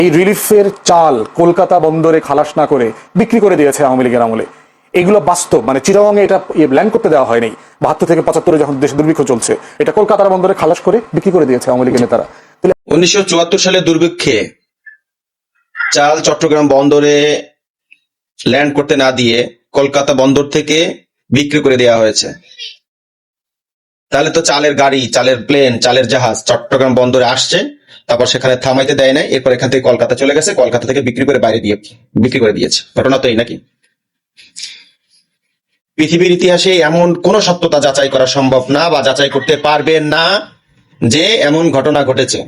এই রিলিফের চাল কলকাতা বন্দরে খালাস না করে বিক্রি করে দিয়েছে আওয়ামী লীগের আমলে। এগুলো বাস্তব, মানে চিটাগংয়ে এটা ল্যান্ড করতে দেওয়া হয়নি। 72 থেকে 75 যখন দেশে দুর্ভিক্ষ চলছে, এটা কলকাতার বন্দরে খালাস করে বিক্রি করে দিয়েছে আওয়ামী লীগের নেতারা। 1974 সালে দুর্ভিক্ষে চাল চট্টগ্রাম বন্দরে ল্যান্ড করতে না দিয়ে কলকাতা বন্দর থেকে বিক্রি করে দেওয়া হয়েছে। তাহলে তো চালের গাড়ি, চালের প্লেন, চালের জাহাজ চট্টগ্রাম বন্দরে আসছে, তারপর সেখানে থামাইতে দেয় নাই, এরপর এখান থেকে কলকাতা চলে গেছে, কলকাতা থেকে বিক্রি করে বাইরে দিয়ে বিক্রি করে দিয়েছে। ঘটনা তো এই নাকি? পৃথিবীর ইতিহাসে এমন কোন সত্যতা যাচাই করা সম্ভব না বা যাচাই করতে পারবেন না যে এমন ঘটনা ঘটেছে।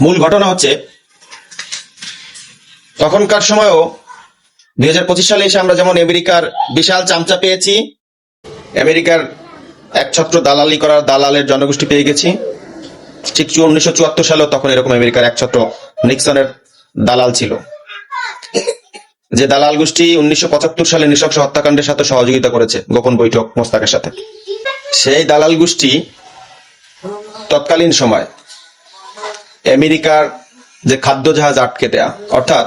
মূল ঘটনা হচ্ছে, তখনকার সময়ও 2025 সালে এসে আমরা যেমন আমেরিকার বিশাল চামচা পেয়েছি, আমেরিকার একছত্র দালালি করার দালালের জনগোষ্ঠী পেয়ে গেছি, ঠিক 1974 সালেও তখন এরকম আমেরিকার একছত্র নিক্সনের দালাল ছিল, যে দালাল গোষ্ঠী 1975 সালে নৃশংস হত্যাকাণ্ডের সাথে সহযোগিতা করেছে গোপন বৈঠক মোস্তাকের সাথে। সেই দালাল গোষ্ঠী তৎকালীন সময় আমেরিকার যে খাদ্য জাহাজ আটকে দেয়া, অর্থাৎ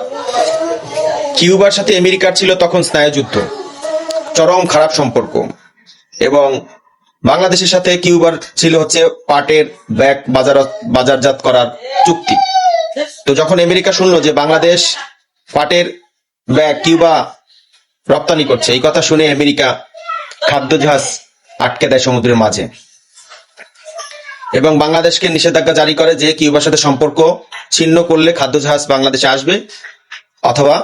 কিউবার সাথে আমেরিকার ছিল তখন স্নায়ুযুদ্ধ, চরম খারাপ সম্পর্ক, এবং বাংলাদেশের সাথে কিউবার ছিল হচ্ছে পাটের ব্যাগ বাজারজাত করার চুক্তি। তো যখন আমেরিকা শুনলো যে বাংলাদেশ পাটের ব্যাগ কিউবা রপ্তানি করছে, এই কথা শুনে আমেরিকা খাদ্য জাহাজ আটকে দেয় সমুদ্রের মাঝে এবং বাংলাদেশকে নিষেধাজ্ঞা জারি করে যে কিউবার সাথে সম্পর্ক ছিন্ন করলে খাদ্য জাহাজ বাংলাদেশে আসবে অথবা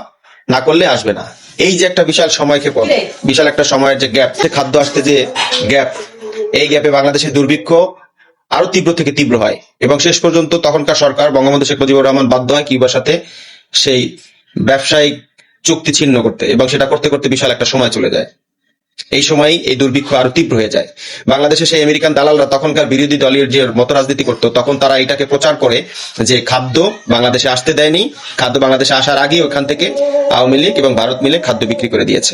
না করলে আসবে না। এই যে একটা বিশাল সময়ক্ষেপণ, বিশাল একটা সময়ের যে গ্যাপ, খাদ্য আসতে যে গ্যাপ, এই গ্যাপে বাংলাদেশের দুর্ভিক্ষ আরো তীব্র থেকে তীব্র হয় এবং শেষ পর্যন্ত তখনকার সরকার বঙ্গবন্ধু শেখ মুজিবুর রহমান বাধ্য হয় কিউবার সাথে সেই ব্যবসায়িক চুক্তি ছিন্ন করতে, এবং সেটা করতে করতে বিশাল একটা সময় চলে যায়। এই সময়ই এই দুর্ভিক্ষ আরো তীব্র হয়ে যায়। বাংলাদেশে সেই আমেরিকান দালালরা তখনকার বিরোধী দলের যে মত রাজনীতি করতো, তখন তারা এটাকে প্রচার করে যে খাদ্য বাংলাদেশে আসতে দেয়নি, খাদ্য বাংলাদেশে আসার আগে ওখান থেকে আওয়ামী লীগ এবং ভারত মিলে খাদ্য বিক্রি করে দিয়েছে।